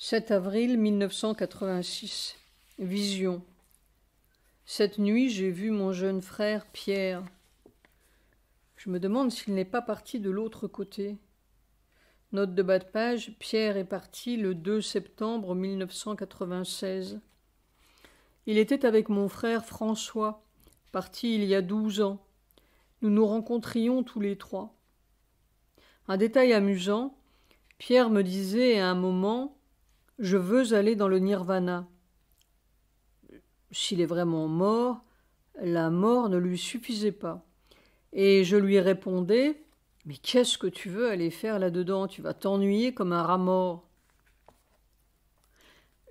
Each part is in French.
7 avril 1986. Vision. Cette nuit, j'ai vu mon jeune frère Pierre. Je me demande s'il n'est pas parti de l'autre côté. Note de bas de page, Pierre est parti le 2 septembre 1996. Il était avec mon frère François, parti il y a 12 ans. Nous nous rencontrions tous les trois. Un détail amusant, Pierre me disait à un moment « Je veux aller dans le nirvana ». S'il est vraiment mort, la mort ne lui suffisait pas. Et je lui répondais « Mais qu'est-ce que tu veux aller faire là-dedans? Tu vas t'ennuyer comme un rat mort ».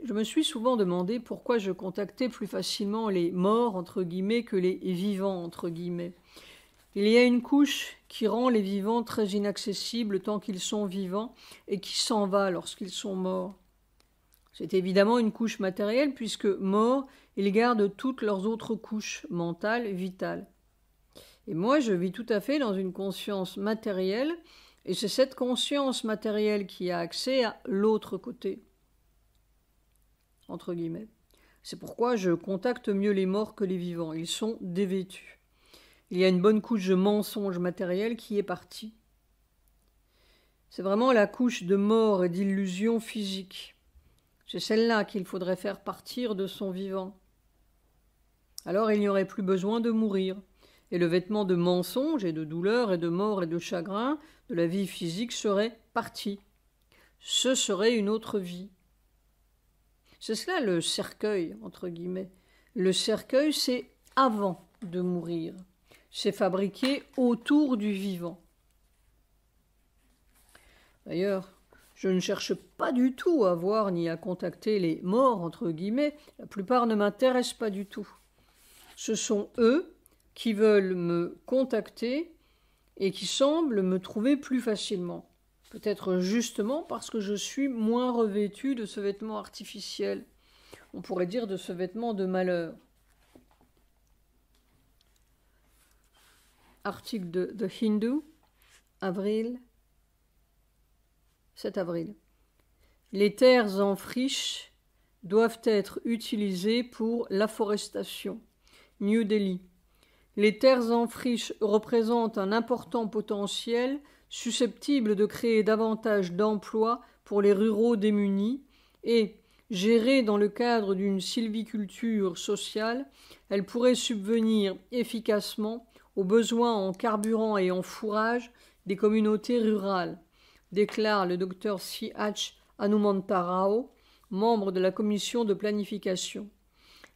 Je me suis souvent demandé pourquoi je contactais plus facilement les morts, entre guillemets, que les vivants, entre guillemets. Il y a une couche qui rend les vivants très inaccessibles tant qu'ils sont vivants et qui s'en va lorsqu'ils sont morts. C'est évidemment une couche matérielle puisque morts, ils gardent toutes leurs autres couches mentales, vitales. Et moi, je vis tout à fait dans une conscience matérielle et c'est cette conscience matérielle qui a accès à l'autre côté, entre guillemets. C'est pourquoi je contacte mieux les morts que les vivants. Ils sont dévêtus. Il y a une bonne couche de mensonge matériel qui est partie. C'est vraiment la couche de mort et d'illusion physique. C'est celle-là qu'il faudrait faire partir de son vivant. Alors il n'y aurait plus besoin de mourir. Et le vêtement de mensonge et de douleur et de mort et de chagrin de la vie physique serait parti. Ce serait une autre vie. C'est cela le cercueil, entre guillemets. Le cercueil, c'est avant de mourir. C'est fabriqué autour du vivant. D'ailleurs, je ne cherche pas du tout à voir ni à contacter les morts, entre guillemets. La plupart ne m'intéressent pas du tout. Ce sont eux qui veulent me contacter et qui semblent me trouver plus facilement. Peut-être justement parce que je suis moins revêtu de ce vêtement artificiel. On pourrait dire de ce vêtement de malheur. Article de The Hindu, avril, 7 avril. Les terres en friche doivent être utilisées pour l'afforestation. New Delhi. Les terres en friche représentent un important potentiel susceptible de créer davantage d'emplois pour les ruraux démunis et, gérées dans le cadre d'une sylviculture sociale, elles pourraient subvenir efficacement aux besoins en carburant et en fourrage des communautés rurales, déclare le Dr C.H. Hanumanta Rao, membre de la commission de planification.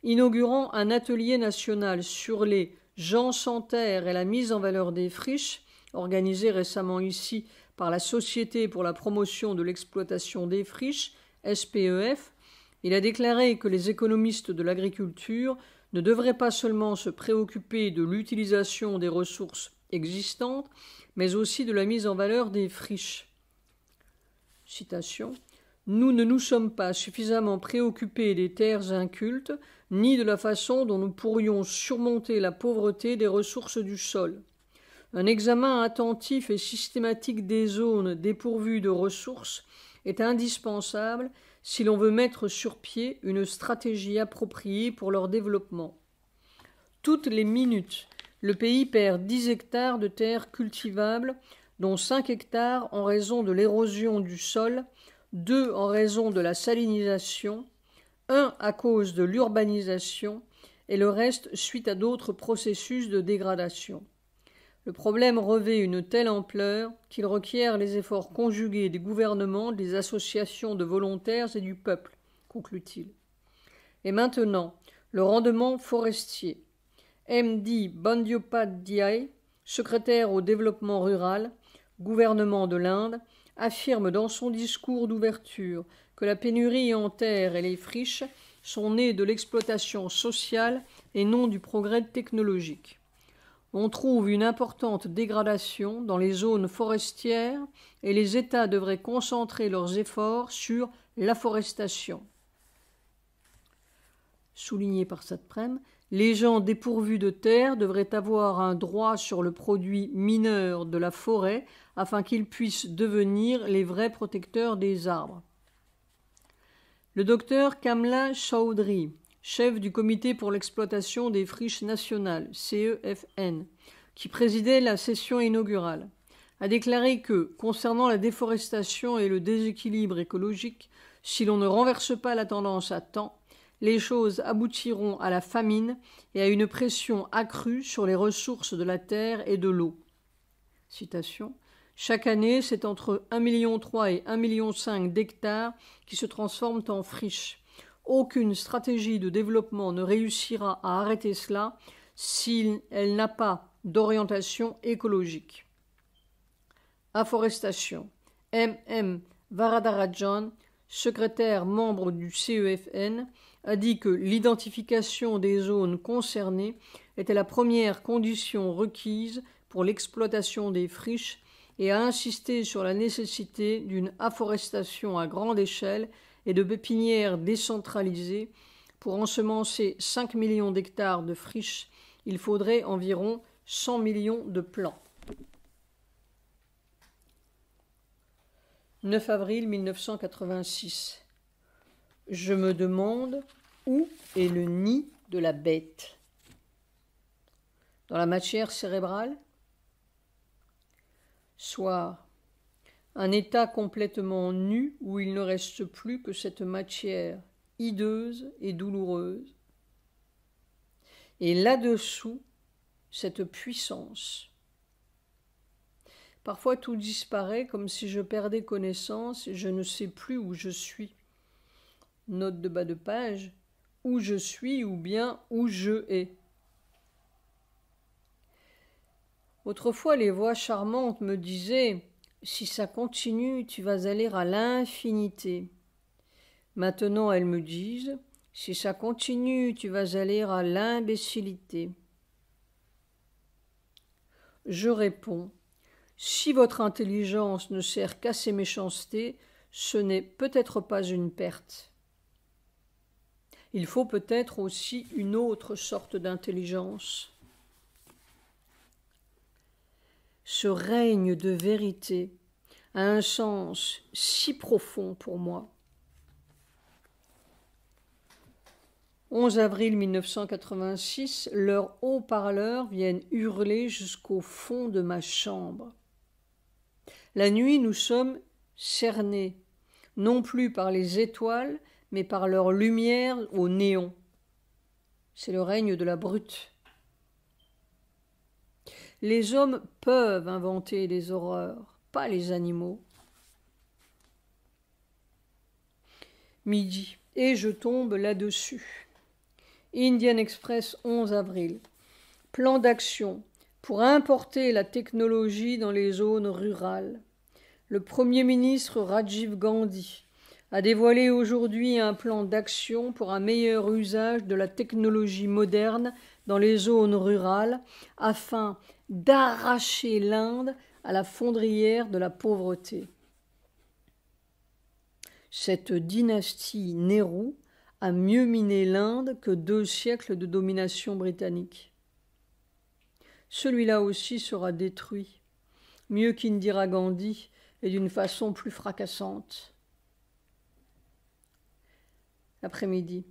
Inaugurant un atelier national sur les gens sans terre et la mise en valeur des friches, organisé récemment ici par la Société pour la promotion de l'exploitation des friches, SPEF, il a déclaré que les économistes de l'agriculture ne devraient pas seulement se préoccuper de l'utilisation des ressources existantes, mais aussi de la mise en valeur des friches. Citation. Nous ne nous sommes pas suffisamment préoccupés des terres incultes, ni de la façon dont nous pourrions surmonter la pauvreté des ressources du sol. Un examen attentif et systématique des zones dépourvues de ressources est indispensable si l'on veut mettre sur pied une stratégie appropriée pour leur développement. Toutes les minutes, le pays perd 10 hectares de terres cultivables, dont 5 hectares en raison de l'érosion du sol, 2 en raison de la salinisation, 1 à cause de l'urbanisation et le reste suite à d'autres processus de dégradation. Le problème revêt une telle ampleur qu'il requiert les efforts conjugués des gouvernements, des associations de volontaires et du peuple, conclut-il. Et maintenant, le rendement forestier. M.D. Bandyopadhyay, secrétaire au développement rural, gouvernement de l'Inde, affirme dans son discours d'ouverture que la pénurie en terre et les friches sont nées de l'exploitation sociale et non du progrès technologique. On trouve une importante dégradation dans les zones forestières et les États devraient concentrer leurs efforts sur l'afforestation. Souligné par Satprem, les gens dépourvus de terre devraient avoir un droit sur le produit mineur de la forêt afin qu'ils puissent devenir les vrais protecteurs des arbres. Le docteur Kamla Chaudhry, chef du comité pour l'exploitation des friches nationales, CEFN, qui présidait la session inaugurale, a déclaré que, concernant la déforestation et le déséquilibre écologique, si l'on ne renverse pas la tendance à temps, les choses aboutiront à la famine et à une pression accrue sur les ressources de la terre et de l'eau. Citation. Chaque année, c'est entre 1,3 million et 1,5 million d'hectares qui se transforment en friches. Aucune stratégie de développement ne réussira à arrêter cela si elle n'a pas d'orientation écologique. Afforestation. M. Varadarajan, secrétaire membre du CEFN, a dit que l'identification des zones concernées était la première condition requise pour l'exploitation des friches et a insisté sur la nécessité d'une afforestation à grande échelle et de pépinières décentralisées. Pour ensemencer 5 millions d'hectares de friches, il faudrait environ 100 millions de plants. 9 avril 1986. Je me demande où est le nid de la bête. Dans la matière cérébrale? Soit un état complètement nu où il ne reste plus que cette matière hideuse et douloureuse. Et là-dessous, cette puissance. Parfois tout disparaît comme si je perdais connaissance et je ne sais plus où je suis. Note de bas de page, où je suis ou bien où je hais. Autrefois, les voix charmantes me disaient « Si ça continue, tu vas aller à l'infinité. » Maintenant, elles me disent « Si ça continue, tu vas aller à l'imbécilité. » Je réponds « Si votre intelligence ne sert qu'à ces méchancetés, ce n'est peut-être pas une perte. Il faut peut-être aussi une autre sorte d'intelligence. » Ce règne de vérité a un sens si profond pour moi. 11 avril 1986, leurs haut-parleurs viennent hurler jusqu'au fond de ma chambre. La nuit, nous sommes cernés, non plus par les étoiles, mais par leur lumière au néon. C'est le règne de la brute. Les hommes peuvent inventer des horreurs, pas les animaux. Midi, et je tombe là-dessus. Indian Express, 11 avril. Plan d'action pour importer la technologie dans les zones rurales. Le Premier ministre Rajiv Gandhi a dévoilé aujourd'hui un plan d'action pour un meilleur usage de la technologie moderne dans les zones rurales afin d'arracher l'Inde à la fondrière de la pauvreté. Cette dynastie Nehru a mieux miné l'Inde que 2 siècles de domination britannique. Celui-là aussi sera détruit, mieux qu'Indira Gandhi et d'une façon plus fracassante. Après-midi.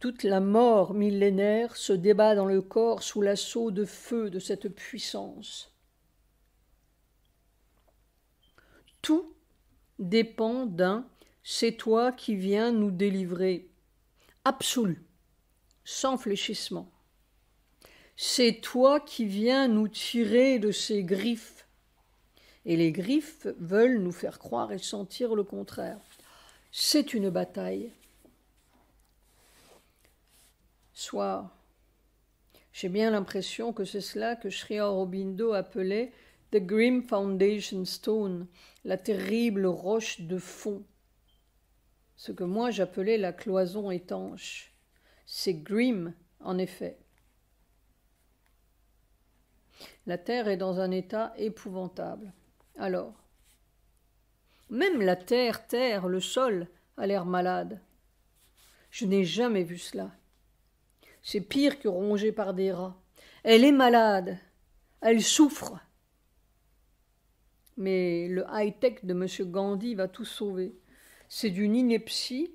Toute la mort millénaire se débat dans le corps sous l'assaut de feu de cette puissance. Tout dépend d'un « c'est toi qui viens nous délivrer » absolu, sans fléchissement. C'est toi qui viens nous tirer de ces griffes. Et les griffes veulent nous faire croire et sentir le contraire. C'est une bataille. Soit, j'ai bien l'impression que c'est cela que Sri Aurobindo appelait « the grim foundation stone », la terrible roche de fond. Ce que moi j'appelais la cloison étanche. C'est grim, en effet. La terre est dans un état épouvantable. Alors, même la terre, le sol, a l'air malade. Je n'ai jamais vu cela. C'est pire que rongée par des rats. Elle est malade. Elle souffre. Mais le high-tech de M. Gandhi va tout sauver. c'est d'une ineptie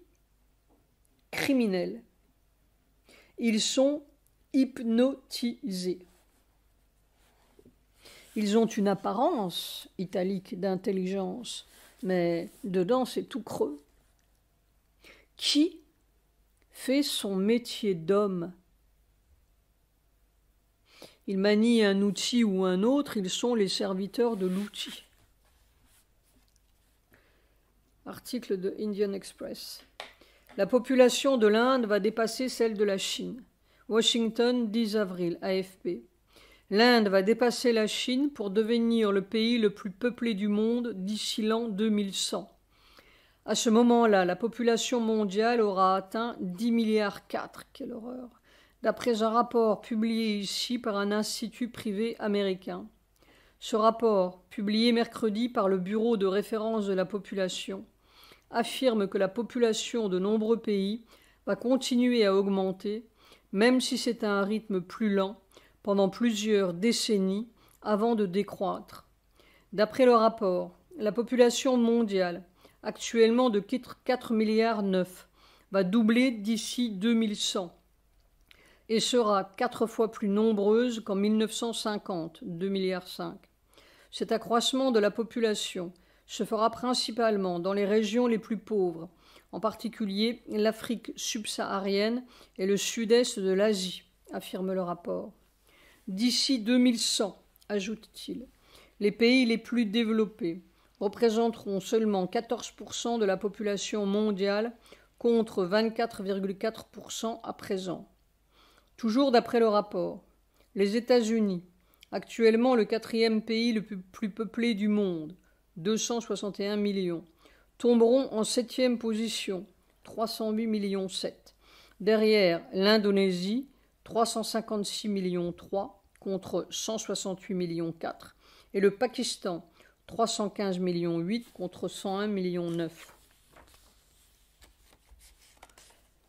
criminelle. Ils sont hypnotisés. Ils ont une apparence italique d'intelligence, mais dedans c'est tout creux. Qui fait son métier d'homme? Ils manient un outil ou un autre, ils sont les serviteurs de l'outil. Article de Indian Express. La population de l'Inde va dépasser celle de la Chine. Washington, 10 avril, AFP. L'Inde va dépasser la Chine pour devenir le pays le plus peuplé du monde d'ici l'an 2100. À ce moment-là, la population mondiale aura atteint 10 milliards 4. Quelle horreur! D'après un rapport publié ici par un institut privé américain. Ce rapport, publié mercredi par le Bureau de référence de la population, affirme que la population de nombreux pays va continuer à augmenter, même si c'est à un rythme plus lent, pendant plusieurs décennies avant de décroître. D'après le rapport, la population mondiale, actuellement de 4 milliards 9, va doubler d'ici 2100 et sera 4 fois plus nombreuse qu'en 1950, 2 milliards 5. Cet accroissement de la population se fera principalement dans les régions les plus pauvres, en particulier l'Afrique subsaharienne et le sud-est de l'Asie, affirme le rapport. D'ici 2100, ajoute-t-il, les pays les plus développés représenteront seulement 14% de la population mondiale contre 24,4% à présent. Toujours d'après le rapport, les États-Unis, actuellement le 4e pays le plus peuplé du monde, 261 millions, tomberont en 7e position, 308 millions 7. Derrière l'Indonésie, 356 millions 3 contre 168 millions 4. Et le Pakistan, 315 millions 8 contre 101 millions 9.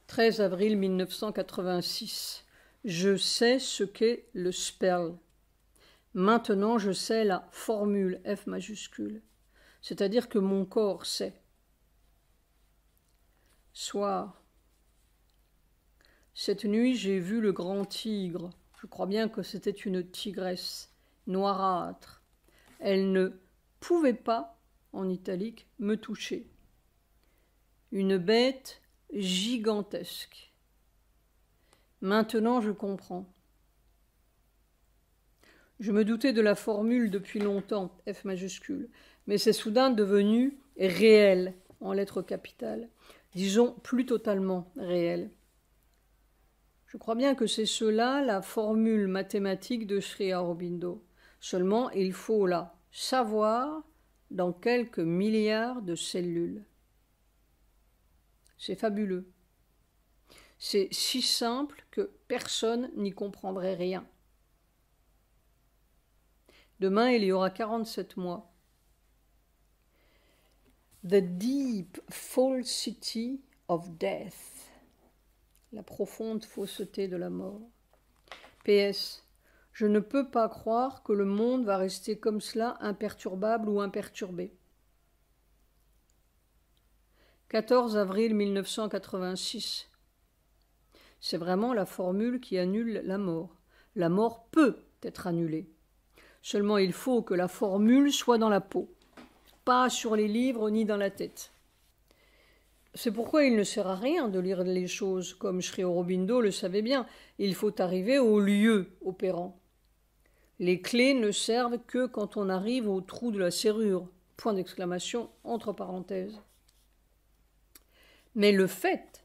13 avril 1986. Je sais ce qu'est le spell. Maintenant, je sais la formule F majuscule. C'est-à-dire que mon corps sait. Soir. Cette nuit, j'ai vu le grand tigre. Je crois bien que c'était une tigresse noirâtre. Elle ne pouvait pas, en italique, me toucher. Une bête gigantesque. Maintenant, je comprends. Je me doutais de la formule depuis longtemps, F majuscule, mais c'est soudain devenu réel, en lettres capitales. Disons plus totalement réel. Je crois bien que c'est cela la formule mathématique de Sri Aurobindo. Seulement, il faut la savoir dans quelques milliards de cellules. C'est fabuleux. C'est si simple que personne n'y comprendrait rien. Demain, il y aura 47 mois. The deep falsity of death. La profonde fausseté de la mort. PS. Je ne peux pas croire que le monde va rester comme cela, imperturbable ou imperturbé. 14 avril 1986. C'est vraiment la formule qui annule la mort. La mort peut être annulée. Seulement il faut que la formule soit dans la peau, pas sur les livres ni dans la tête. C'est pourquoi il ne sert à rien de lire les choses, comme Sri Aurobindo le savait bien. Il faut arriver au lieu opérant. Les clés ne servent que quand on arrive au trou de la serrure. Point d'exclamation, entre parenthèses. Mais le fait,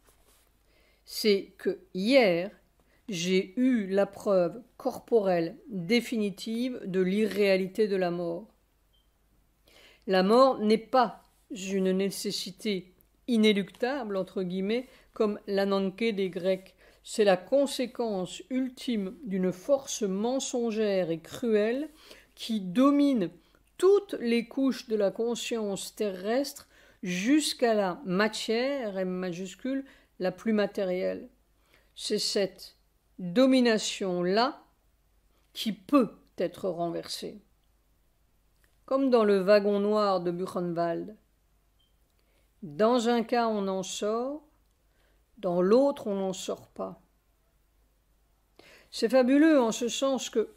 c'est que hier, j'ai eu la preuve corporelle définitive de l'irréalité de la mort. La mort n'est pas une nécessité inéluctable, entre guillemets, comme l'ananké des Grecs. C'est la conséquence ultime d'une force mensongère et cruelle qui domine toutes les couches de la conscience terrestre jusqu'à la matière, M majuscule, la plus matérielle. C'est cette domination-là qui peut être renversée. Comme dans le wagon noir de Buchenwald. Dans un cas, on en sort, dans l'autre, on n'en sort pas. C'est fabuleux en ce sens que,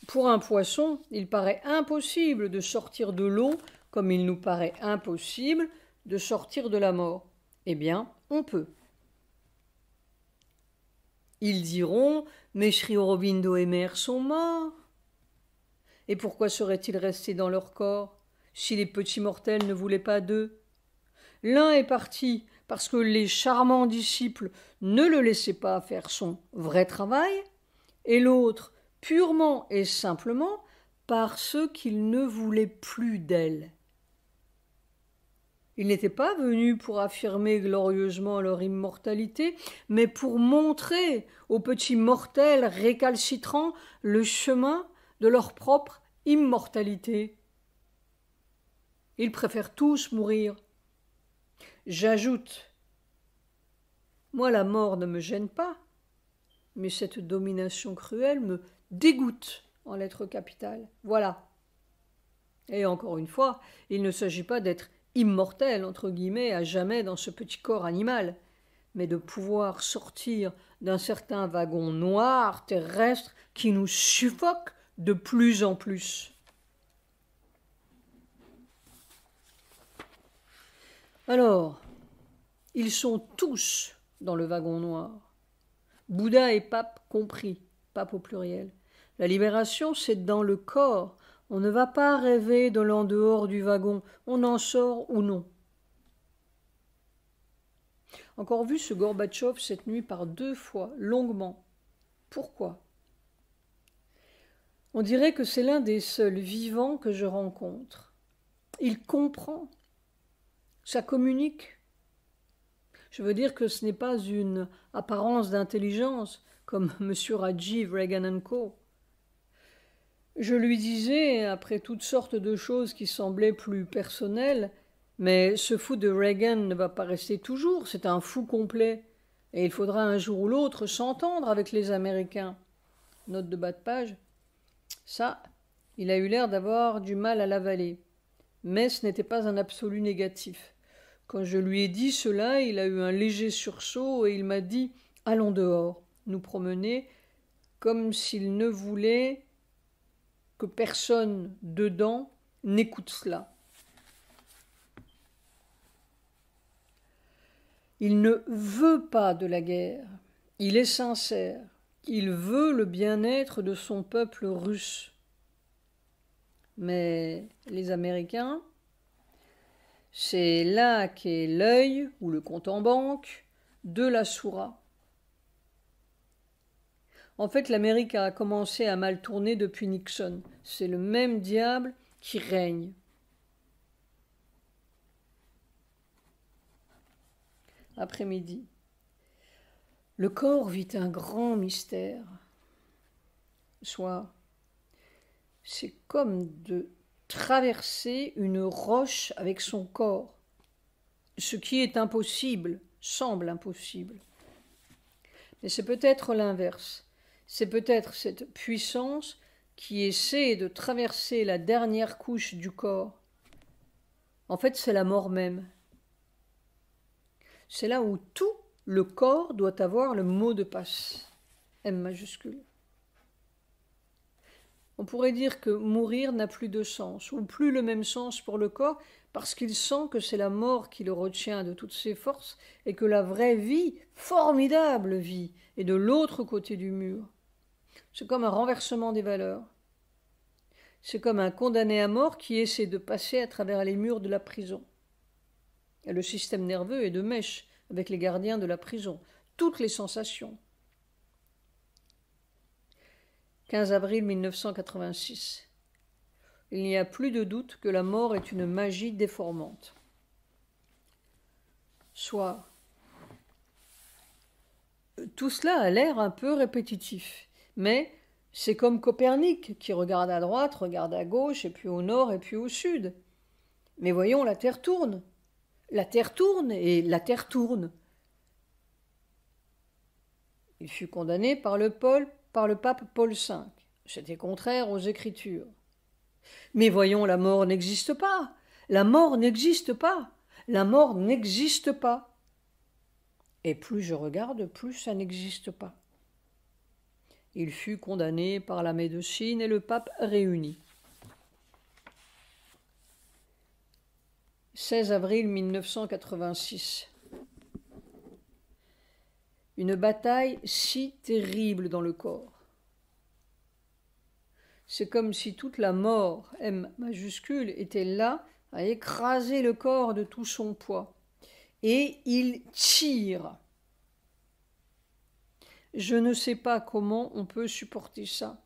pour un poisson, il paraît impossible de sortir de l'eau comme il nous paraît impossible de sortir de la mort. Eh bien, on peut. Ils diront, mais Sri Aurobindo et Mère sont morts. Et pourquoi seraient-ils restés dans leur corps si les petits mortels ne voulaient pas d'eux? L'un est parti parce que les charmants disciples ne le laissaient pas faire son vrai travail, et l'autre purement et simplement parce qu'il ne voulait plus d'elle. Ils n'étaient pas venus pour affirmer glorieusement leur immortalité, mais pour montrer aux petits mortels récalcitrants le chemin de leur propre immortalité. Ils préfèrent tous mourir. J'ajoute, moi la mort ne me gêne pas, mais cette domination cruelle me dégoûte en lettres capitales. Voilà. Et encore une fois, il ne s'agit pas d'être immortel, entre guillemets, à jamais dans ce petit corps animal, mais de pouvoir sortir d'un certain wagon noir terrestre qui nous suffoque de plus en plus. Alors, ils sont tous dans le wagon noir. Bouddha et pape compris, pape au pluriel. La libération, c'est dans le corps. On ne va pas rêver de l'en dehors du wagon, on en sort ou non. Encore vu ce Gorbatchev cette nuit par 2 fois, longuement. Pourquoi? On dirait que c'est l'un des seuls vivants que je rencontre. Il comprend, ça communique. Je veux dire que ce n'est pas une apparence d'intelligence, comme M. Rajiv, Reagan & Co. Je lui disais, après toutes sortes de choses qui semblaient plus personnelles, mais ce fou de Reagan ne va pas rester toujours, c'est un fou complet, et il faudra un jour ou l'autre s'entendre avec les Américains. Note de bas de page. Ça, il a eu l'air d'avoir du mal à l'avaler. Mais ce n'était pas un absolu négatif. Quand je lui ai dit cela, il a eu un léger sursaut et il m'a dit « Allons dehors, nous promener », comme s'il ne voulait que personne dedans n'écoute cela. Il ne veut pas de la guerre, il est sincère, il veut le bien-être de son peuple russe. Mais les Américains, c'est là qu'est l'œil ou le compte en banque de la Soura. En fait, l'Amérique a commencé à mal tourner depuis Nixon. C'est le même diable qui règne. Après-midi. Le corps vit un grand mystère. Soit, c'est comme de traverser une roche avec son corps. Ce qui est impossible, semble impossible. Mais c'est peut-être l'inverse. C'est peut-être cette puissance qui essaie de traverser la dernière couche du corps. En fait, c'est la mort même. C'est là où tout le corps doit avoir le mot de passe, M majuscule. On pourrait dire que mourir n'a plus de sens, ou plus le même sens pour le corps, parce qu'il sent que c'est la mort qui le retient de toutes ses forces, et que la vraie vie, formidable vie, est de l'autre côté du mur. C'est comme un renversement des valeurs. C'est comme un condamné à mort qui essaie de passer à travers les murs de la prison. Et le système nerveux est de mèche avec les gardiens de la prison. Toutes les sensations. 15 avril 1986. Il n'y a plus de doute que la mort est une magie déformante. Soit. Tout cela a l'air un peu répétitif, mais c'est comme Copernic qui regarde à droite, regarde à gauche, et puis au nord, et puis au sud. Mais voyons, la Terre tourne. La Terre tourne et la Terre tourne. Il fut condamné par le pape Paul V. C'était contraire aux Écritures. Mais voyons, la mort n'existe pas. La mort n'existe pas. La mort n'existe pas. Et plus je regarde, plus ça n'existe pas. Il fut condamné par la médecine et le pape réuni. 16 avril 1986. Une bataille si terrible dans le corps. C'est comme si toute la mort, M majuscule, était là à écraser le corps de tout son poids. Et il tire. Je ne sais pas comment on peut supporter ça.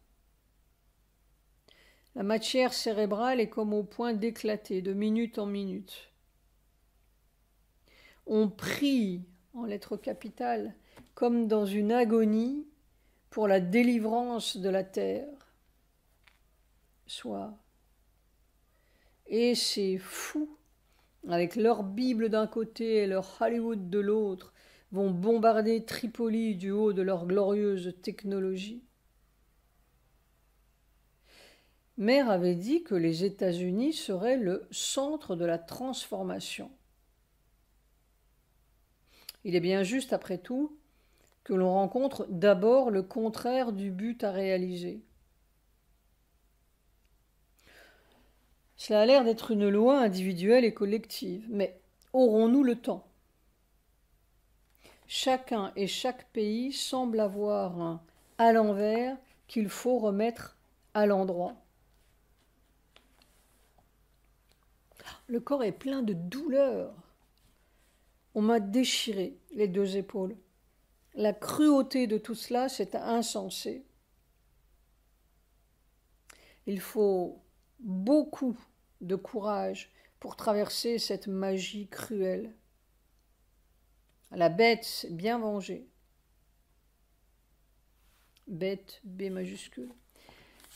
La matière cérébrale est comme au point d'éclater de minute en minute. On prie en lettres capitales comme dans une agonie pour la délivrance de la terre. Soit. Et ces fous, avec leur Bible d'un côté et leur Hollywood de l'autre, vont bombarder Tripoli du haut de leur glorieuse technologie. Mère avait dit que les États-Unis seraient le centre de la transformation. Il est bien juste, après tout, que l'on rencontre d'abord le contraire du but à réaliser. Cela a l'air d'être une loi individuelle et collective, mais aurons-nous le temps ? Chacun et chaque pays semble avoir un à l'envers qu'il faut remettre à l'endroit. Le corps est plein de douleur. On m'a déchiré les deux épaules. La cruauté de tout cela, c'est insensé. Il faut beaucoup de courage pour traverser cette magie cruelle. La bête s'est bien vengée. Bête, B majuscule.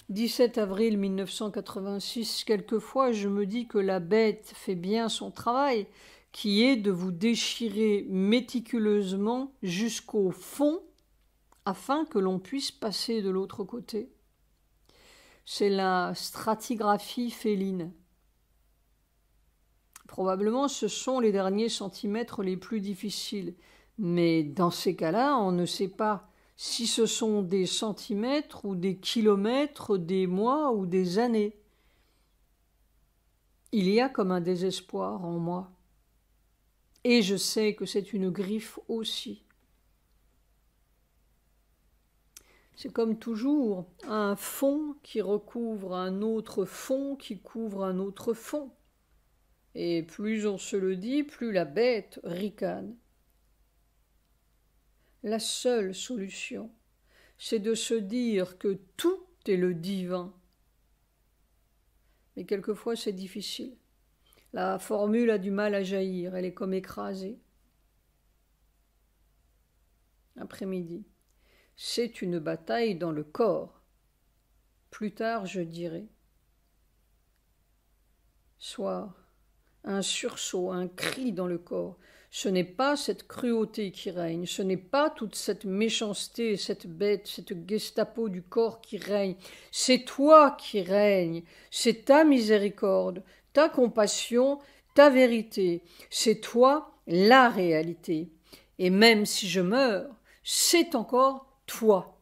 17 avril 1986, quelquefois je me dis que la bête fait bien son travail, qui est de vous déchirer méticuleusement jusqu'au fond, afin que l'on puisse passer de l'autre côté. C'est la stratigraphie féline. Probablement ce sont les derniers centimètres les plus difficiles, mais dans ces cas-là, on ne sait pas si ce sont des centimètres ou des kilomètres, des mois ou des années. Il y a comme un désespoir en moi. Et je sais que c'est une griffe aussi. C'est comme toujours un fond qui recouvre un autre fond qui couvre un autre fond. Et plus on se le dit, plus la bête ricane. La seule solution, c'est de se dire que tout est le divin. Mais quelquefois c'est difficile. La formule a du mal à jaillir, elle est comme écrasée. Après-midi. C'est une bataille dans le corps. Plus tard, je dirai. Soir. Un sursaut, un cri dans le corps. Ce n'est pas cette cruauté qui règne, ce n'est pas toute cette méchanceté, cette bête, cette Gestapo du corps qui règne. C'est toi qui règnes, c'est ta miséricorde, ta compassion, ta vérité. C'est toi la réalité. Et même si je meurs, c'est encore toi.